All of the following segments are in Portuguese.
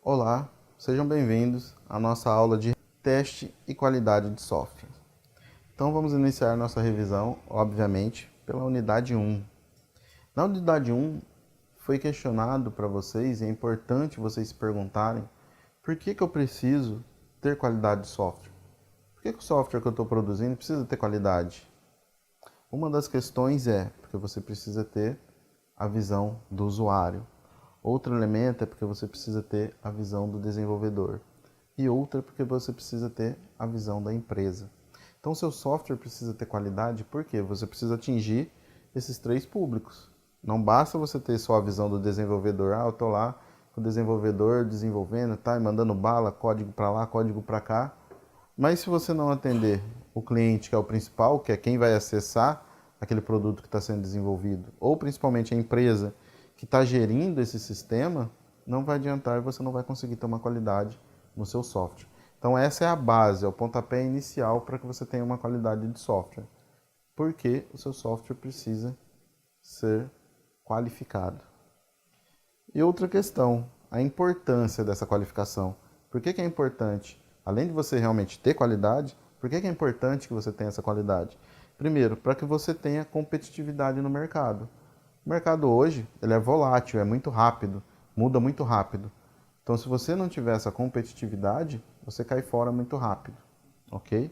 Olá, sejam bem-vindos à nossa aula de teste e qualidade de software. Então vamos iniciar nossa revisão, obviamente, pela unidade 1. Na unidade 1 foi questionado para vocês, e é importante vocês se perguntarem, por que eu preciso ter qualidade de software? Por que o software que eu estou produzindo precisa ter qualidade? Uma das questões é porque você precisa ter a visão do usuário. Outro elemento é porque você precisa ter a visão do desenvolvedor. E outra é porque você precisa ter a visão da empresa. Então, seu software precisa ter qualidade porque você precisa atingir esses três públicos. Não basta você ter só a visão do desenvolvedor. Eu estou lá com o desenvolvedor desenvolvendo, tá, e mandando bala, código para lá, código para cá. Mas se você não atender o cliente, que é o principal, que é quem vai acessar aquele produto que está sendo desenvolvido, ou principalmente a empresa que está gerindo esse sistema, não vai adiantar e você não vai conseguir ter uma qualidade no seu software. Então essa é a base, é o pontapé inicial para que você tenha uma qualidade de software. Porque o seu software precisa ser qualificado. E outra questão, a importância dessa qualificação. Por que é importante? Além de você realmente ter qualidade, por que é importante que você tenha essa qualidade? Primeiro, para que você tenha competitividade no mercado. O mercado hoje ele é volátil, é muito rápido, muda muito rápido. Então, se você não tiver essa competitividade, você cai fora muito rápido, ok?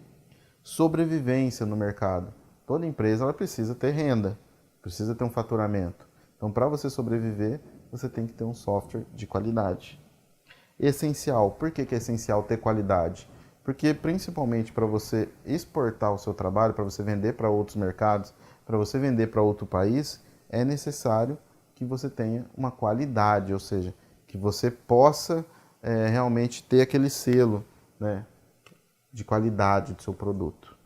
Sobrevivência no mercado. Toda empresa ela precisa ter renda, precisa ter um faturamento. Então, para você sobreviver, você tem que ter um software de qualidade. Essencial. Por que é essencial ter qualidade? Porque principalmente para você exportar o seu trabalho, para você vender para outros mercados, para você vender para outro país, é necessário que você tenha uma qualidade, ou seja, que você possa realmente ter aquele selo, né, de qualidade do seu produto.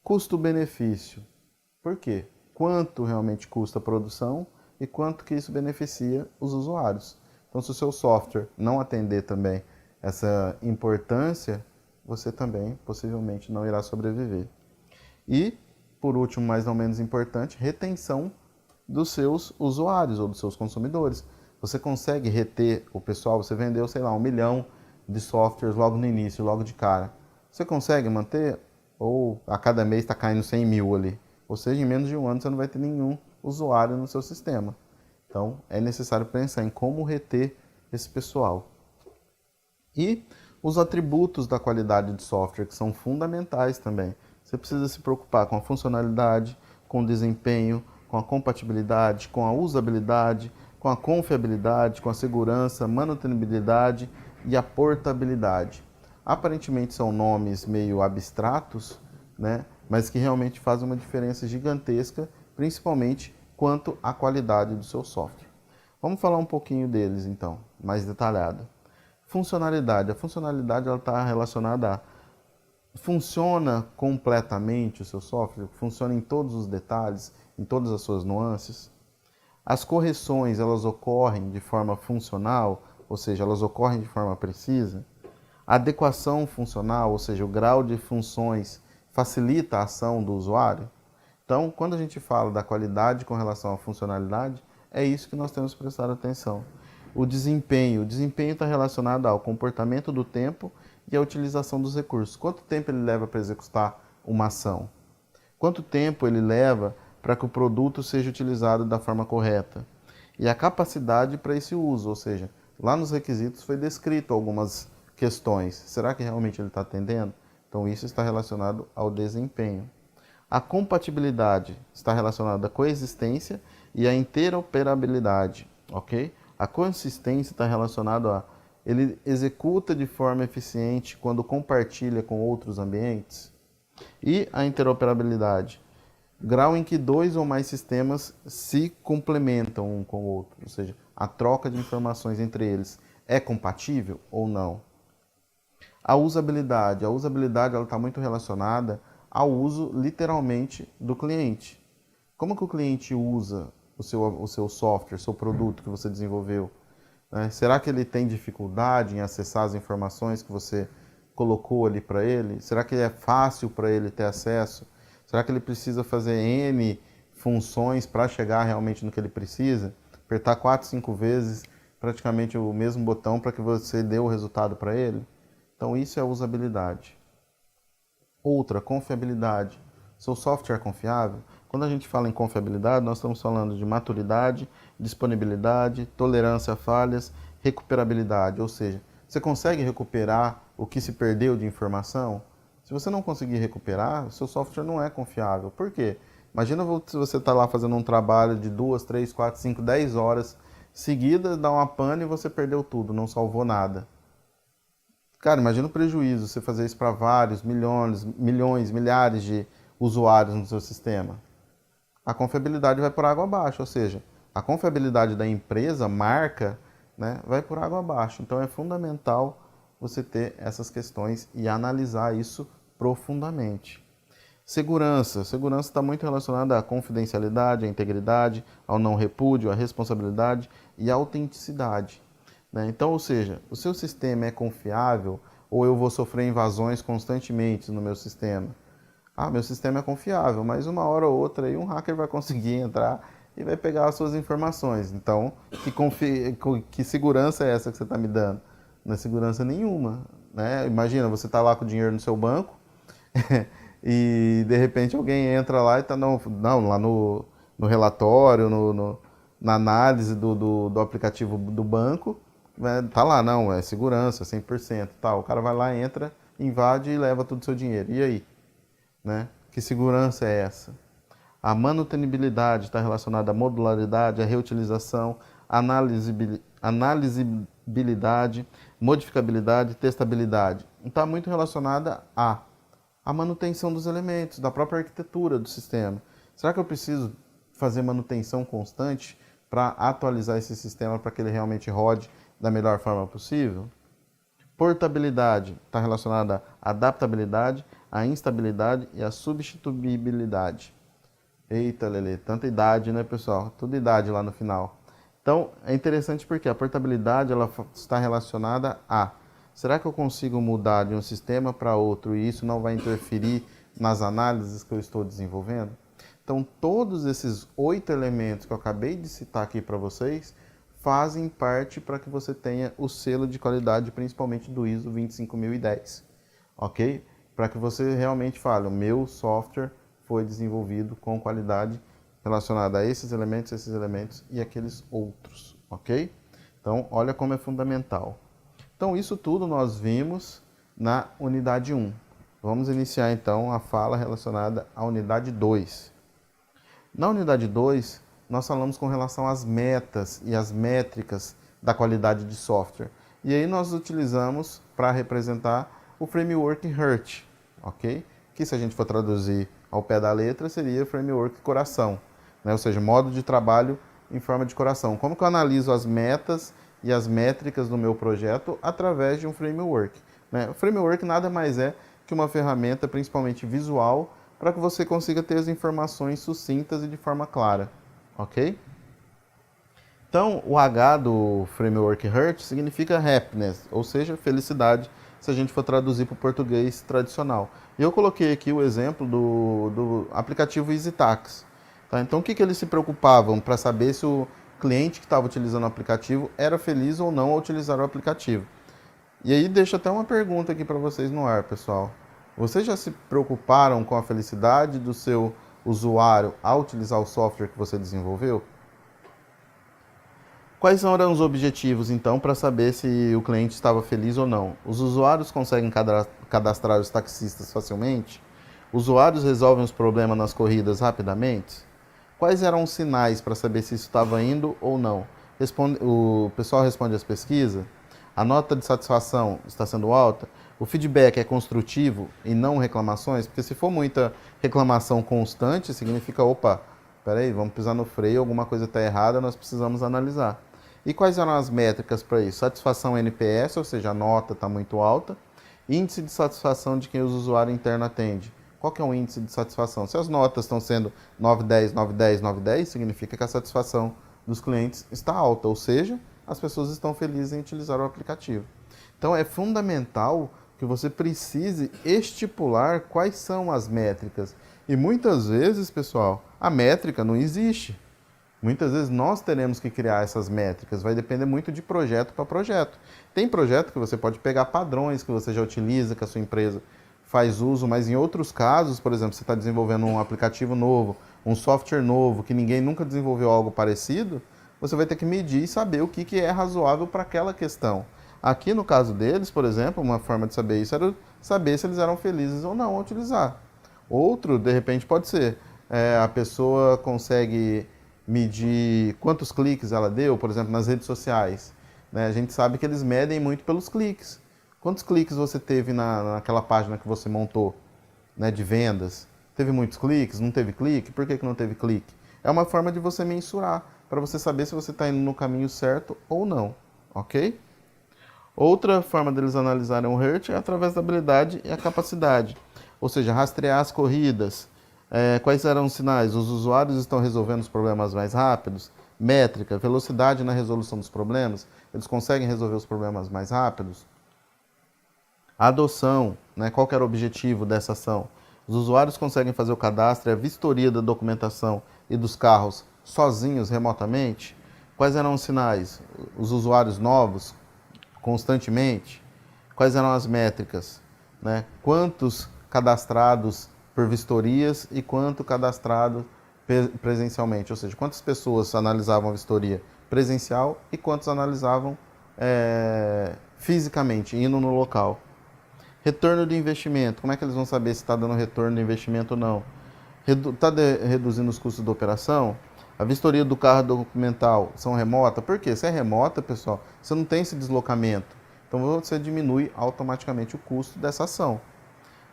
Custo-benefício. Por quê? Quanto realmente custa a produção e quanto que isso beneficia os usuários. Então, se o seu software não atender também essa importância, você também possivelmente não irá sobreviver. E, por último, mas não menos importante, retenção dos seus usuários ou dos seus consumidores. Você consegue reter o pessoal, você vendeu, sei lá, 1 milhão de softwares logo no início, logo de cara. Você consegue manter? Ou a cada mês está caindo 100 mil ali? Ou seja, em menos de um ano você não vai ter nenhum usuário no seu sistema. Então, é necessário pensar em como reter esse pessoal. E os atributos da qualidade de software, que são fundamentais também. Você precisa se preocupar com a funcionalidade, com o desempenho, com a compatibilidade, com a usabilidade, com a confiabilidade, com a segurança, manutenibilidade e a portabilidade. Aparentemente são nomes meio abstratos, né? Mas que realmente fazem uma diferença gigantesca, principalmente quanto à qualidade do seu software. Vamos falar um pouquinho deles então, mais detalhado. Funcionalidade. A funcionalidade está relacionada a funciona completamente o seu software, funciona em todos os detalhes, em todas as suas nuances. As correções, elas ocorrem de forma funcional, ou seja, elas ocorrem de forma precisa. A adequação funcional, ou seja, o grau de funções facilita a ação do usuário. Então, quando a gente fala da qualidade com relação à funcionalidade, é isso que nós temos que prestar atenção. O desempenho está relacionado ao comportamento do tempo e à utilização dos recursos. Quanto tempo ele leva para executar uma ação? Quanto tempo ele leva para que o produto seja utilizado da forma correta? E a capacidade para esse uso, ou seja, lá nos requisitos foi descrito algumas questões. Será que realmente ele está atendendo? Então isso está relacionado ao desempenho. A compatibilidade está relacionada à coexistência e à interoperabilidade, ok? A consistência está relacionada a ele executa de forma eficiente quando compartilha com outros ambientes. E a interoperabilidade, grau em que dois ou mais sistemas se complementam um com o outro, ou seja, a troca de informações entre eles é compatível ou não. A usabilidade ela está muito relacionada ao uso literalmente do cliente. Como que o cliente usa o seu software, seu produto que você desenvolveu? Né? Será que ele tem dificuldade em acessar as informações que você colocou ali para ele? Será que é fácil para ele ter acesso? Será que ele precisa fazer N funções para chegar realmente no que ele precisa? Apertar 4, 5 vezes praticamente o mesmo botão para que você dê o resultado para ele. Então isso é usabilidade. Outra, confiabilidade. Seu software é confiável? Quando a gente fala em confiabilidade, nós estamos falando de maturidade, disponibilidade, tolerância a falhas, recuperabilidade, ou seja, você consegue recuperar o que se perdeu de informação? Se você não conseguir recuperar, seu software não é confiável. Por quê? Imagina se você está lá fazendo um trabalho de 2, 3, 4, 5, 10 horas seguidas, dá uma pane e você perdeu tudo, não salvou nada. Cara, imagina o prejuízo, você fazer isso para vários, milhões, milhares de usuários no seu sistema. A confiabilidade vai por água abaixo, ou seja, a confiabilidade da empresa, marca, né, vai por água abaixo. Então é fundamental você ter essas questões e analisar isso profundamente. Segurança. Segurança está muito relacionada à confidencialidade, à integridade, ao não repúdio, à responsabilidade e à autenticidade. Né? Então, ou seja, o seu sistema é confiável ou eu vou sofrer invasões constantemente no meu sistema? Ah, meu sistema é confiável, mas uma hora ou outra aí um hacker vai conseguir entrar e vai pegar as suas informações. Então, que segurança é essa que você está me dando? Não é segurança nenhuma. Né? Imagina, você está lá com o dinheiro no seu banco e de repente alguém entra lá e está lá no relatório, na análise do aplicativo do banco, tá lá, não, é segurança, 100%, tal. O cara vai lá, entra, invade e leva todo o seu dinheiro. E aí? Né? Que segurança é essa? A manutenibilidade está relacionada à modularidade, à reutilização, analisabilidade, modificabilidade, testabilidade. Está muito relacionada à manutenção dos elementos, da própria arquitetura do sistema. Será que eu preciso fazer manutenção constante para atualizar esse sistema para que ele realmente rode da melhor forma possível? Portabilidade está relacionada à adaptabilidade, à instabilidade e à substituibilidade. Eita, Lelê, tanta idade, né, pessoal? Tudo idade lá no final. Então, é interessante porque a portabilidade ela está relacionada a: será que eu consigo mudar de um sistema para outro e isso não vai interferir nas análises que eu estou desenvolvendo? Então, todos esses 8 elementos que eu acabei de citar aqui para vocês fazem parte para que você tenha o selo de qualidade, principalmente do ISO 25010, ok? Para que você realmente fale, o meu software foi desenvolvido com qualidade relacionada a esses elementos e aqueles outros, ok? Então, olha como é fundamental. Então, isso tudo nós vimos na unidade 1. Vamos iniciar, então, a fala relacionada à unidade 2. Na unidade 2, nós falamos com relação às metas e às métricas da qualidade de software. E aí nós utilizamos para representar o framework HERT, ok? Que se a gente for traduzir ao pé da letra seria framework coração, né? Ou seja, modo de trabalho em forma de coração. Como que eu analiso as metas e as métricas do meu projeto através de um framework, né? O framework nada mais é que uma ferramenta, principalmente visual, para que você consiga ter as informações sucintas e de forma clara, ok? Então, o H do framework HERT significa happiness, ou seja, felicidade, se a gente for traduzir para o português tradicional. E eu coloquei aqui o exemplo do aplicativo EasyTax. Tá? Então, o que eles se preocupavam para saber se o cliente que estava utilizando o aplicativo era feliz ou não ao utilizar o aplicativo? E aí deixa até uma pergunta aqui para vocês no ar, pessoal. Vocês já se preocuparam com a felicidade do seu usuário ao utilizar o software que você desenvolveu? Quais eram os objetivos, então, para saber se o cliente estava feliz ou não? Os usuários conseguem cadastrar os taxistas facilmente? Usuários resolvem os problemas nas corridas rapidamente? Quais eram os sinais para saber se isso estava indo ou não? O pessoal responde às pesquisas? A nota de satisfação está sendo alta? O feedback é construtivo e não reclamações? Porque se for muita reclamação constante, significa, opa, peraí, vamos pisar no freio, alguma coisa está errada, nós precisamos analisar. E quais eram as métricas para isso? Satisfação NPS, ou seja, a nota está muito alta. Índice de satisfação de quem o usuário interno atende. Qual que é o índice de satisfação? Se as notas estão sendo 910, 910, 910, significa que a satisfação dos clientes está alta, ou seja, as pessoas estão felizes em utilizar o aplicativo. Então é fundamental que você precise estipular quais são as métricas. E muitas vezes, pessoal, a métrica não existe. Muitas vezes nós teremos que criar essas métricas, vai depender muito de projeto para projeto. Tem projeto que você pode pegar padrões que você já utiliza, que a sua empresa faz uso, mas em outros casos, por exemplo, você está desenvolvendo um aplicativo novo, um software novo, que ninguém nunca desenvolveu algo parecido, você vai ter que medir e saber o que é razoável para aquela questão. Aqui no caso deles, por exemplo, uma forma de saber isso era saber se eles eram felizes ou não ao utilizar. Outro, de repente, pode ser a pessoa consegue medir quantos cliques ela deu, por exemplo, nas redes sociais. Né? A gente sabe que eles medem muito pelos cliques. Quantos cliques você teve naquela página que você montou, né, de vendas? Teve muitos cliques? Não teve clique? Por que não teve clique? É uma forma de você mensurar, para você saber se você está indo no caminho certo ou não, ok? Outra forma deles analisarem o hurt é através da habilidade e a capacidade, ou seja, rastrear as corridas. Quais eram os sinais? Os usuários estão resolvendo os problemas mais rápidos? Métrica, velocidade na resolução dos problemas. Eles conseguem resolver os problemas mais rápidos? A adoção, né? Qual que era o objetivo dessa ação? Os usuários conseguem fazer o cadastro e a vistoria da documentação e dos carros sozinhos, remotamente? Quais eram os sinais? Os usuários novos, constantemente? Quais eram as métricas? Né? Quantos cadastrados por vistorias e quanto cadastrado presencialmente? Ou seja, quantas pessoas analisavam a vistoria presencial e quantos analisavam fisicamente, indo no local? Retorno de investimento. Como é que eles vão saber se está dando retorno de investimento ou não? Está reduzindo os custos da operação? A vistoria do carro documental são remota? Por quê? Se é remota, pessoal, você não tem esse deslocamento. Então você diminui automaticamente o custo dessa ação.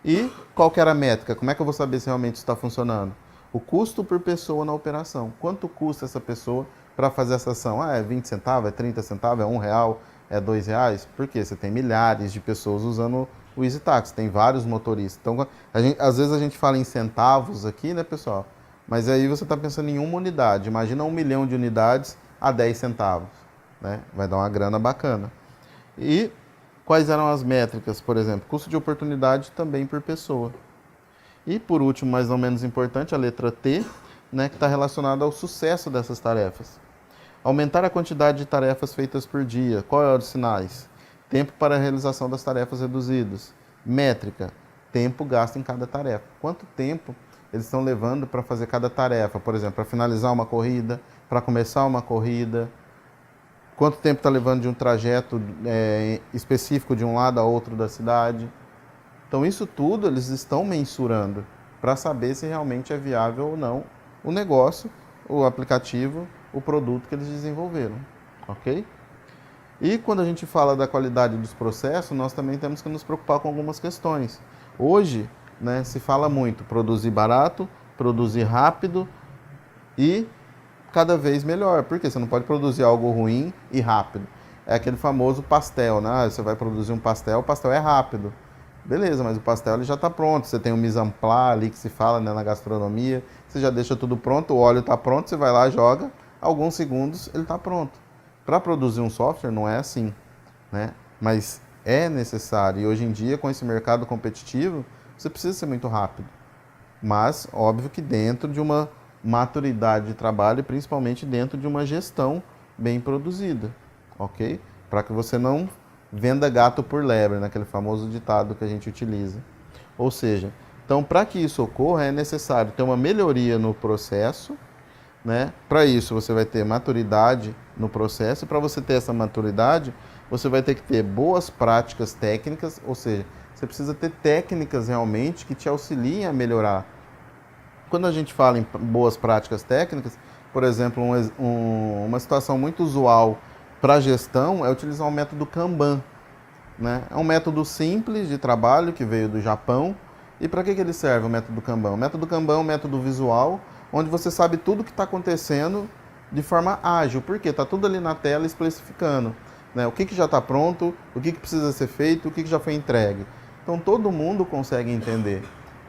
E qual que era a métrica? Como é que eu vou saber se realmente está funcionando? O custo por pessoa na operação. Quanto custa essa pessoa para fazer essa ação? É 20 centavos, é 30 centavos, é R$1, é R$2? Por quê? Você tem milhares de pessoas usando o EasyTax, tem vários motoristas. Então, às vezes a gente fala em centavos aqui, né, pessoal? Mas aí você está pensando em uma unidade. Imagina 1 milhão de unidades a 10 centavos. Né? Vai dar uma grana bacana. E quais eram as métricas, por exemplo? Custo de oportunidade também por pessoa. E por último, mas não menos importante, a letra T, né, que está relacionada ao sucesso dessas tarefas. Aumentar a quantidade de tarefas feitas por dia. Qual eram os sinais? Tempo para a realização das tarefas reduzidos. Métrica, tempo gasto em cada tarefa. Quanto tempo eles estão levando para fazer cada tarefa? Por exemplo, para finalizar uma corrida, para começar uma corrida. Quanto tempo está levando de um trajeto específico de um lado a outro da cidade. Então isso tudo eles estão mensurando para saber se realmente é viável ou não o negócio, o aplicativo, o produto que eles desenvolveram. Ok? E quando a gente fala da qualidade dos processos, nós também temos que nos preocupar com algumas questões. Hoje, né, se fala muito produzir barato, produzir rápido e cada vez melhor. Porque você não pode produzir algo ruim e rápido. É aquele famoso pastel, né? Você vai produzir um pastel, o pastel é rápido. Beleza, mas o pastel ele já está pronto. Você tem um mise en place ali que se fala, né, na gastronomia. Você já deixa tudo pronto, o óleo está pronto, você vai lá, joga, alguns segundos ele está pronto. Para produzir um software não é assim, né? Mas é necessário. E hoje em dia, com esse mercado competitivo, você precisa ser muito rápido. Mas, óbvio que dentro de uma maturidade de trabalho e principalmente dentro de uma gestão bem produzida, ok? Para que você não venda gato por lebre, naquele famoso ditado que a gente utiliza. Ou seja, então para que isso ocorra é necessário ter uma melhoria no processo, né? Para isso você vai ter maturidade no processo e para você ter essa maturidade você vai ter que ter boas práticas técnicas, ou seja, você precisa ter técnicas realmente que te auxiliem a melhorar. Quando a gente fala em boas práticas técnicas, por exemplo, uma situação muito usual para gestão é utilizar o método Kanban. Né? É um método simples de trabalho que veio do Japão. E para que ele serve o método Kanban? O método Kanban é um método visual, onde você sabe tudo o que está acontecendo de forma ágil. Por quê? Está tudo ali na tela especificando. Né? O que já está pronto, o que precisa ser feito, o que já foi entregue. Então todo mundo consegue entender.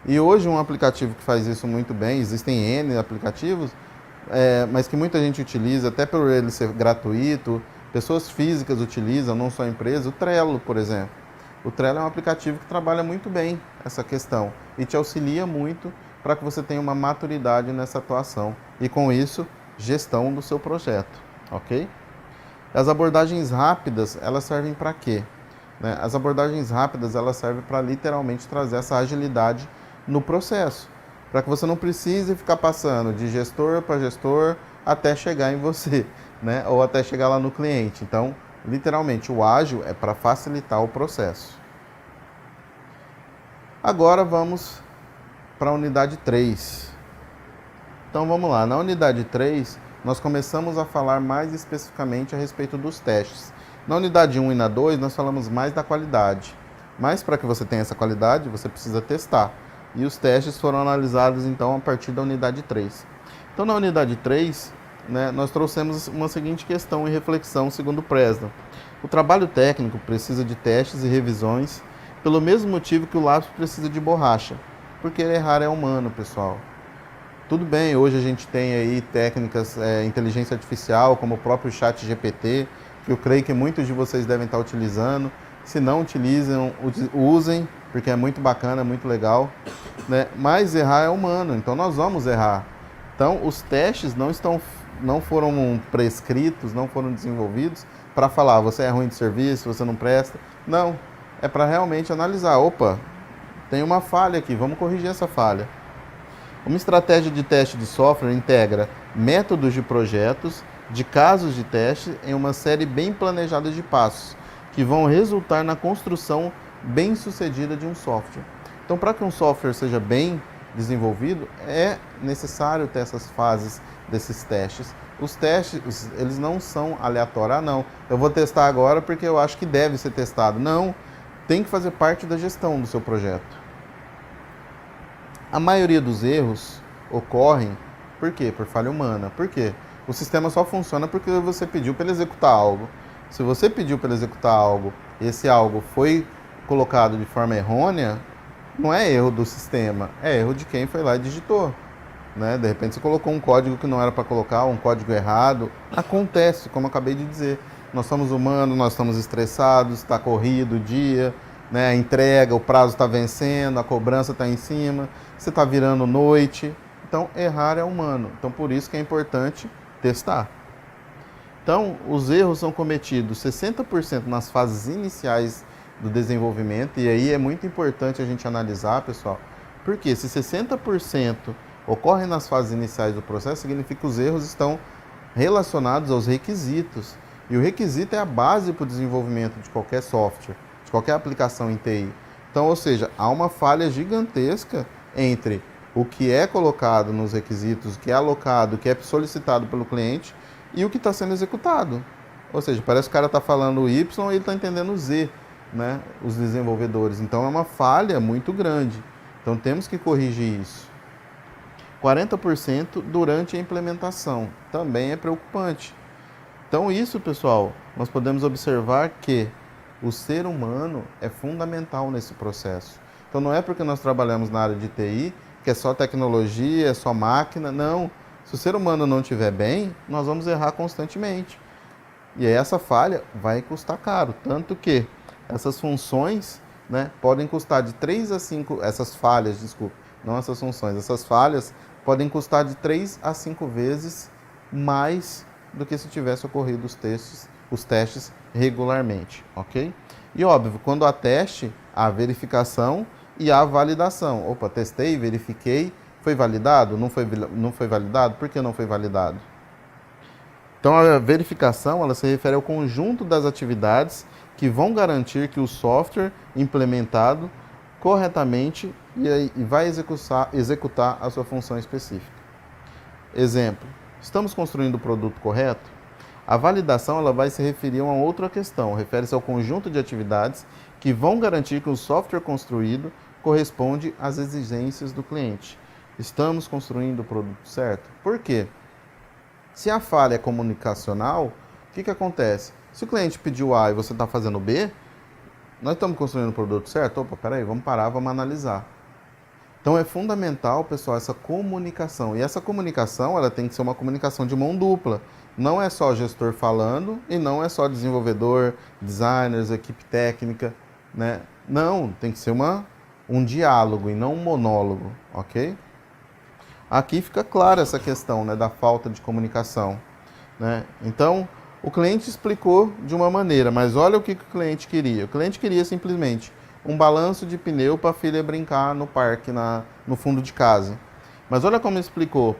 E hoje um aplicativo que faz isso muito bem, existem N aplicativos, mas que muita gente utiliza, até por ele ser gratuito, pessoas físicas utilizam, não só empresas, o Trello, por exemplo. O Trello é um aplicativo que trabalha muito bem essa questão e te auxilia muito para que você tenha uma maturidade nessa atuação. E com isso, gestão do seu projeto, ok? As abordagens rápidas, elas servem para quê? Né? As abordagens rápidas, elas servem para literalmente trazer essa agilidade no processo, para que você não precise ficar passando de gestor para gestor até chegar em você, né? Ou até chegar lá no cliente. Então, literalmente, o ágil é para facilitar o processo. Agora vamos para a unidade 3. Então vamos lá, na unidade 3, nós começamos a falar mais especificamente a respeito dos testes. Na unidade 1 e na 2, nós falamos mais da qualidade. Mas para que você tenha essa qualidade, você precisa testar. E os testes foram analisados então a partir da unidade 3. Então na unidade 3, né, nós trouxemos uma seguinte questão e reflexão segundo Preston. O trabalho técnico precisa de testes e revisões pelo mesmo motivo que o lápis precisa de borracha. Porque errar é humano, pessoal. Tudo bem, hoje a gente tem aí técnicas, inteligência artificial, como o próprio chat GPT, que eu creio que muitos de vocês devem estar utilizando. Se não utilizam, usem, porque é muito bacana, é muito legal, né? Mas errar é humano, então nós vamos errar. Então os testes não foram prescritos, não foram desenvolvidos para falar, você é ruim de serviço, você não presta. Não, é para realmente analisar, opa, tem uma falha aqui, vamos corrigir essa falha. Uma estratégia de teste de software integra métodos de projetos, de casos de teste em uma série bem planejada de passos, que vão resultar na construção bem-sucedida de um software. Então, para que um software seja bem desenvolvido, é necessário ter essas fases desses testes. Os testes, eles não são aleatórios. Ah, não, eu vou testar agora porque eu acho que deve ser testado. Não, tem que fazer parte da gestão do seu projeto. A maioria dos erros ocorrem, por quê? Por falha humana. Por quê? O sistema só funciona porque você pediu para ele executar algo. Se você pediu para ele executar algo e esse algo foi colocado de forma errônea, não é erro do sistema, é erro de quem foi lá e digitou. Né? De repente você colocou um código que não era para colocar, um código errado. Acontece, como eu acabei de dizer. Nós somos humanos, nós estamos estressados, está corrido o dia, né? A entrega, o prazo está vencendo, a cobrança está em cima, você está virando noite. Então, errar é humano. Então, por isso que é importante testar. Então, os erros são cometidos 60% nas fases iniciais do desenvolvimento, e aí é muito importante a gente analisar, pessoal, porque se 60% ocorre nas fases iniciais do processo, significa que os erros estão relacionados aos requisitos. E o requisito é a base para o desenvolvimento de qualquer software, de qualquer aplicação em TI. Então, ou seja, há uma falha gigantesca entre o que é colocado nos requisitos, o que é alocado, o que é solicitado pelo cliente e o que está sendo executado. Ou seja, parece que o cara está falando Y e ele está entendendo Z, né? Os desenvolvedores. Então, é uma falha muito grande. Então, temos que corrigir isso. 40% durante a implementação. Também é preocupante. Então, isso, pessoal, nós podemos observar que o ser humano é fundamental nesse processo. Então, não é porque nós trabalhamos na área de TI que é só tecnologia, é só máquina. Não. Se o ser humano não estiver bem, nós vamos errar constantemente. E aí essa falha vai custar caro. Tanto que essas funções, né, podem custar de 3 a 5... Essas falhas, desculpa, não essas funções. Essas falhas podem custar de 3 a 5 vezes mais do que se tivesse ocorrido os testes regularmente, ok? E óbvio, quando há teste, há verificação e há validação. Opa, testei, verifiquei, foi validado? Não foi validado? Por que não foi validado? Então, a verificação, ela se refere ao conjunto das atividades que vão garantir que o software implementado corretamente e vai executar a sua função específica. Exemplo, estamos construindo o produto correto? A validação ela vai se referir a uma outra questão, refere-se ao conjunto de atividades que vão garantir que o software construído corresponde às exigências do cliente. Estamos construindo o produto certo? Por quê? Se a falha é comunicacional, o que acontece? Se o cliente pediu A e você está fazendo B, nós estamos construindo o produto certo? Opa, peraí, vamos parar, vamos analisar. Então é fundamental, pessoal, essa comunicação. E essa comunicação ela tem que ser uma comunicação de mão dupla. Não é só gestor falando e não é só desenvolvedor, designers, equipe técnica, né? Não, tem que ser um diálogo e não um monólogo, ok? Aqui fica clara essa questão, né, da falta de comunicação, né? Então, o cliente explicou de uma maneira, mas olha o que o cliente queria. O cliente queria simplesmente um balanço de pneu para a filha brincar no parque, no fundo de casa. Mas olha como explicou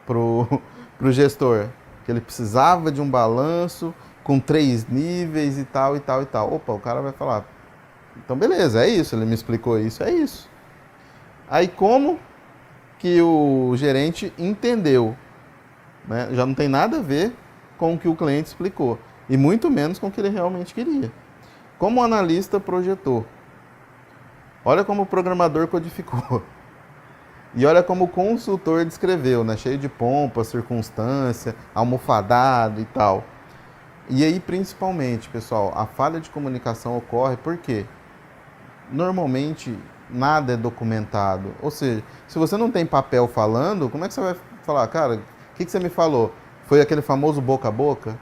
pro gestor, que ele precisava de um balanço com 3 níveis e tal, e tal, e tal. Opa, o cara vai falar, então beleza, é isso, ele me explicou isso, é isso. Aí como que o gerente entendeu, né? Já não tem nada a ver com o que o cliente explicou, e muito menos com o que ele realmente queria. Como o analista projetou, olha como o programador codificou, e olha como o consultor descreveu, né? Cheio de pompa, circunstância, almofadado e tal. E aí, principalmente, pessoal, a falha de comunicação ocorre porque normalmente nada é documentado. Ou seja, se você não tem papel falando, como é que você vai falar, cara, o que você me falou? Foi aquele famoso boca a boca?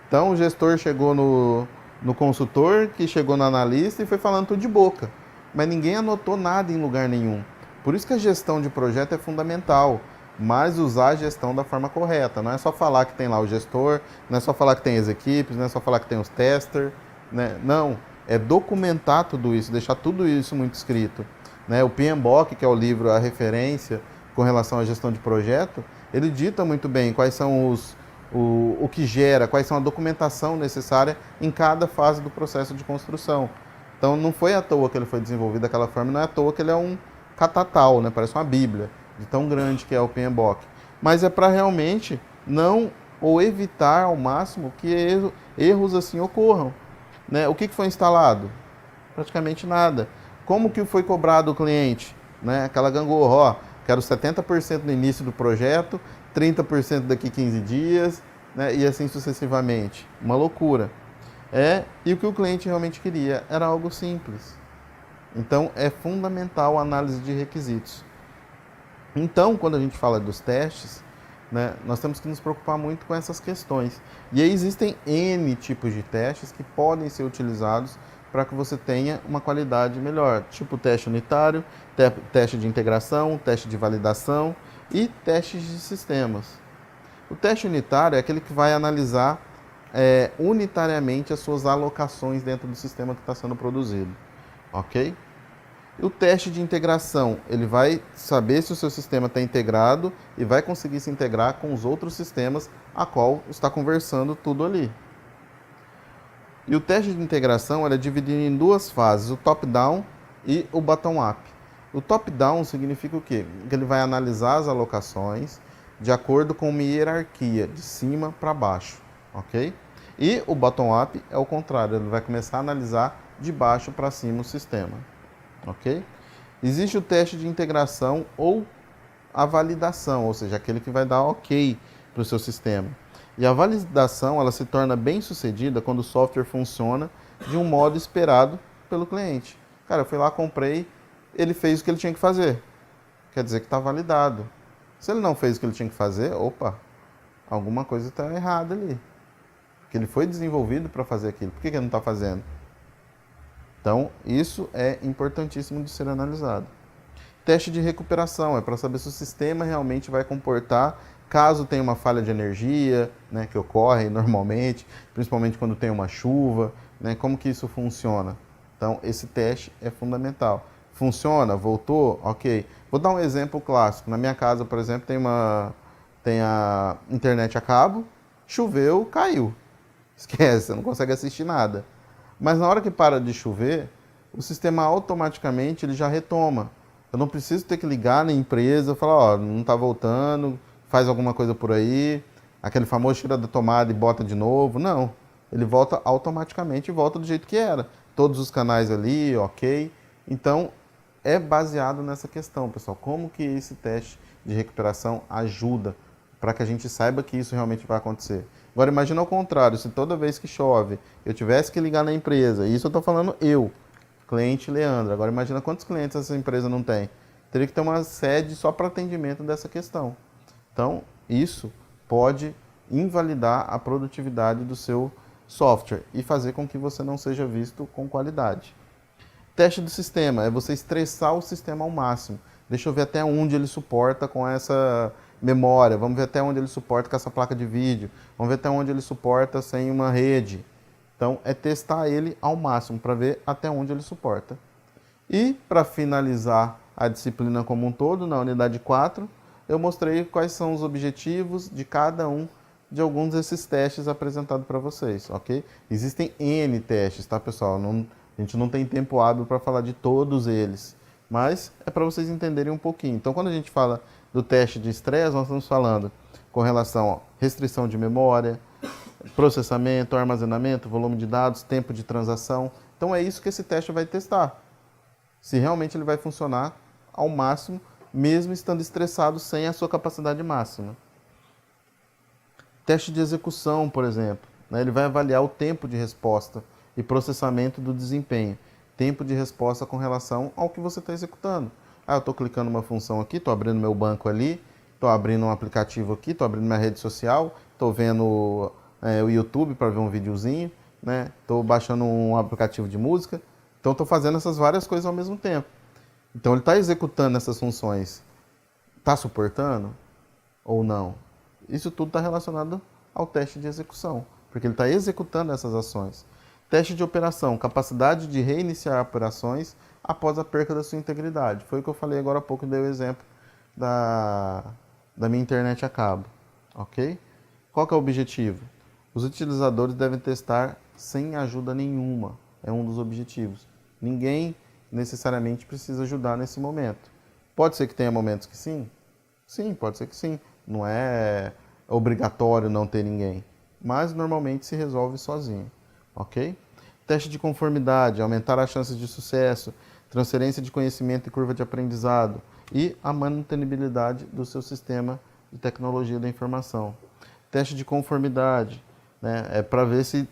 Então o gestor chegou no consultor, que chegou no analista e foi falando tudo de boca. Mas ninguém anotou nada em lugar nenhum. Por isso que a gestão de projeto é fundamental, mas usar a gestão da forma correta. Não é só falar que tem lá o gestor, não é só falar que tem as equipes, não é só falar que tem os testers, né? Não, é documentar tudo isso, deixar tudo isso muito escrito, né? O PMBOK, que é o livro, a referência com relação à gestão de projeto, ele dita muito bem quais são o que gera, quais são a documentação necessária em cada fase do processo de construção. Então não foi à toa que ele foi desenvolvido daquela forma, não é à toa que ele é um catatal, né? Parece uma bíblia, de tão grande que é o PMBOK. Mas é para realmente não, ou evitar ao máximo que erros assim ocorram, né? O que foi instalado? Praticamente nada. Como que foi cobrado o cliente? Né? Aquela gangorra, ó, quero 70% no início do projeto, 30% daqui 15 dias, né? E assim sucessivamente. Uma loucura. E o que o cliente realmente queria era algo simples. Então, é fundamental a análise de requisitos. Então, quando a gente fala dos testes, né, nós temos que nos preocupar muito com essas questões. E aí existem N tipos de testes que podem ser utilizados para que você tenha uma qualidade melhor. Tipo teste unitário, teste de integração, teste de validação e testes de sistemas. O teste unitário é aquele que vai analisar unitariamente as suas alocações dentro do sistema que está sendo produzido. Ok? E o teste de integração, ele vai saber se o seu sistema está integrado e vai conseguir se integrar com os outros sistemas a qual está conversando tudo ali. E o teste de integração é dividido em duas fases, o top-down e o bottom-up. O top-down significa o quê? Que ele vai analisar as alocações de acordo com uma hierarquia, de cima para baixo, ok? E o bottom-up é o contrário, ele vai começar a analisar de baixo para cima o sistema, ok? Existe o teste de integração ou a validação, ou seja, aquele que vai dar ok para o seu sistema. E a validação ela se torna bem sucedida quando o software funciona de um modo esperado pelo cliente. Cara, eu fui lá, comprei, ele fez o que ele tinha que fazer. Quer dizer que está validado. Se ele não fez o que ele tinha que fazer, opa, alguma coisa está errada ali. Porque ele foi desenvolvido para fazer aquilo. Por que ele não está fazendo? Então, isso é importantíssimo de ser analisado. Teste de recuperação é para saber se o sistema realmente vai comportar caso tenha uma falha de energia, né, que ocorre normalmente, principalmente quando tem uma chuva, né, como que isso funciona. Então, esse teste é fundamental. Funciona? Voltou? Ok. Vou dar um exemplo clássico. Na minha casa, por exemplo, tem a internet a cabo, choveu, caiu. Esquece, você não consegue assistir nada. Mas na hora que para de chover, o sistema automaticamente ele já retoma. Eu não preciso ter que ligar na empresa, falar, ó, não está voltando, faz alguma coisa por aí, aquele famoso tira da tomada e bota de novo. Não, ele volta automaticamente e volta do jeito que era. Todos os canais ali, ok. Então, é baseado nessa questão, pessoal. Como que esse teste de recuperação ajuda para que a gente saiba que isso realmente vai acontecer. Agora, imagina ao contrário, se toda vez que chove eu tivesse que ligar na empresa, e isso eu estou falando eu, cliente Leandro. Agora, imagina quantos clientes essa empresa não tem. Teria que ter uma sede só para atendimento dessa questão. Então, isso pode invalidar a produtividade do seu software e fazer com que você não seja visto com qualidade. Teste do sistema é você estressar o sistema ao máximo, Deixa eu ver até onde ele suporta com essa memória. Vamos ver até onde ele suporta com essa placa de vídeo. Vamos ver até onde ele suporta sem uma rede. Então, é testar ele ao máximo para ver até onde ele suporta. E, para finalizar a disciplina como um todo, na unidade 4, eu mostrei quais são os objetivos de cada um de alguns desses testes apresentados para vocês, ok? Existem N testes, tá, pessoal? A gente não tem tempo hábil para falar de todos eles, mas é para vocês entenderem um pouquinho. Então, quando a gente fala do teste de estresse, nós estamos falando com relação a restrição de memória, processamento, armazenamento, volume de dados, tempo de transação. Então, é isso que esse teste vai testar. Se realmente ele vai funcionar ao máximo, mesmo estando estressado sem a sua capacidade máxima. Teste de execução, por exemplo, né? Ele vai avaliar o tempo de resposta e processamento do desempenho. Tempo de resposta com relação ao que você está executando. Eu estou clicando uma função aqui, estou abrindo meu banco ali, estou abrindo um aplicativo aqui, estou abrindo minha rede social, estou vendo o YouTube para ver um videozinho, né? Estou baixando um aplicativo de música. Então, estou fazendo essas várias coisas ao mesmo tempo. Então, ele está executando essas funções. Está suportando ou não? Isso tudo está relacionado ao teste de execução, porque ele está executando essas ações. Teste de operação, capacidade de reiniciar operações após a perca da sua integridade. Foi o que eu falei agora há pouco, dei o exemplo da minha internet a cabo. Ok? Qual que é o objetivo? Os utilizadores devem testar sem ajuda nenhuma. É um dos objetivos. Ninguém necessariamente precisa ajudar nesse momento. Pode ser que tenha momentos que sim? Sim, pode ser que sim. Não é obrigatório não ter ninguém. Mas normalmente se resolve sozinho. Ok? Teste de conformidade, aumentar as chances de sucesso, transferência de conhecimento e curva de aprendizado e a mantenibilidade do seu sistema de tecnologia da informação. Teste de conformidade, né, é para ver se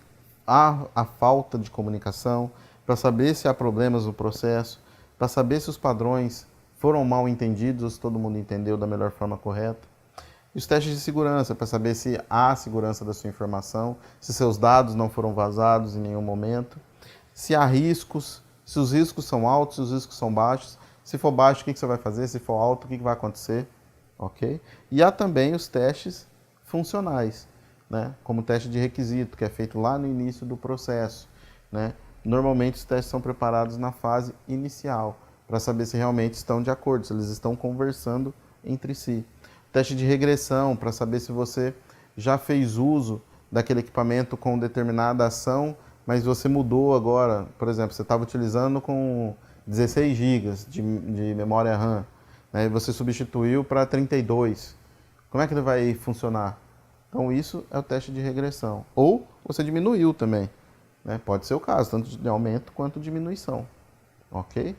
há a falta de comunicação, para saber se há problemas no processo, para saber se os padrões foram mal entendidos ou se todo mundo entendeu da melhor forma correta. E os testes de segurança, para saber se há segurança da sua informação, se seus dados não foram vazados em nenhum momento, se há riscos, se os riscos são altos, se os riscos são baixos. Se for baixo, o que você vai fazer? Se for alto, o que vai acontecer? Ok? E há também os testes funcionais, né? Como o teste de requisito, que é feito lá no início do processo, né? Normalmente os testes são preparados na fase inicial, para saber se realmente estão de acordo, se eles estão conversando entre si. Teste de regressão, para saber se você já fez uso daquele equipamento com determinada ação, mas você mudou agora. Por exemplo, você estava utilizando com 16 GB de memória RAM, né, e você substituiu para 32. Como é que ele vai funcionar? Então isso é o teste de regressão. Ou você diminuiu também, né? Pode ser o caso, tanto de aumento quanto diminuição. Ok?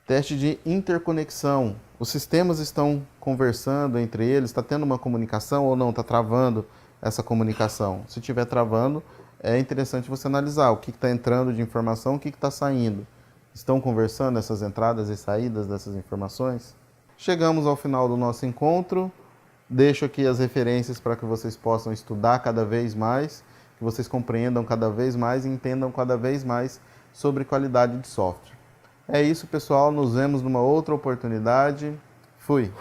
Teste de interconexão. Os sistemas estão conversando entre eles, está tendo uma comunicação ou não, está travando essa comunicação. Se estiver travando, é interessante você analisar o que está entrando de informação, o que está saindo. Estão conversando essas entradas e saídas dessas informações? Chegamos ao final do nosso encontro. Deixo aqui as referências para que vocês possam estudar cada vez mais, que vocês compreendam cada vez mais e entendam cada vez mais sobre qualidade de software. É isso, pessoal. Nos vemos numa outra oportunidade. Fui!